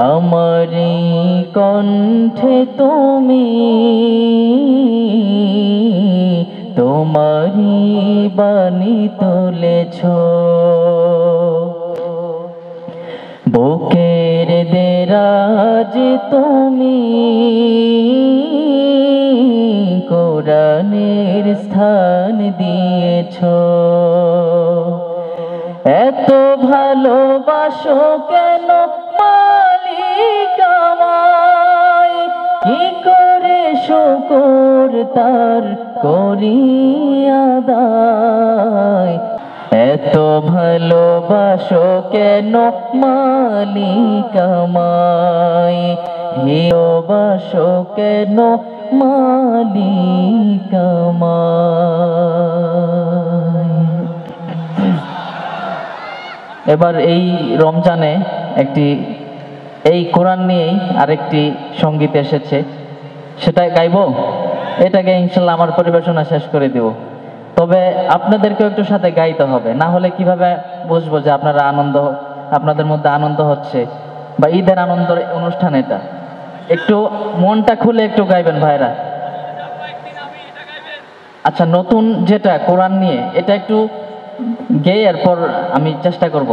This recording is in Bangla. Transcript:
আমারি কণ্ঠে তুমি তোমারি বাণী তুলেছ, বুকের দেরাজ তুমি কোরআনের স্থান দিয়েছ। এত ভালোবাসো কেন মালিক আমায়, কি করে শুকর তার করি আদায়। এত ভালোবাসো কেন মালিক আমায়, ভালোবাসো কেন মালিক আমায়। এবার এই রমজানে এই কোরআন নিয়েই আরেকটি সঙ্গীত এসেছে, সেটা গাইবো। এটাকে ইনশাল্লাহ আমার পরিবেশনা শেষ করে দিব। তবে আপনাদেরকেও একটু সাথে গাইতে হবে, না হলে কিভাবে বুঝবো যে আপনাদের মধ্যে আনন্দ হচ্ছে বা ঈদের আনন্দের অনুষ্ঠান। এটা একটু মনটা খুলে একটু গাইবেন ভাইরা। আচ্ছা, নতুন যেটা কোরআন নিয়ে এটা একটু গেয়ে এরপর আমি চেষ্টা করব।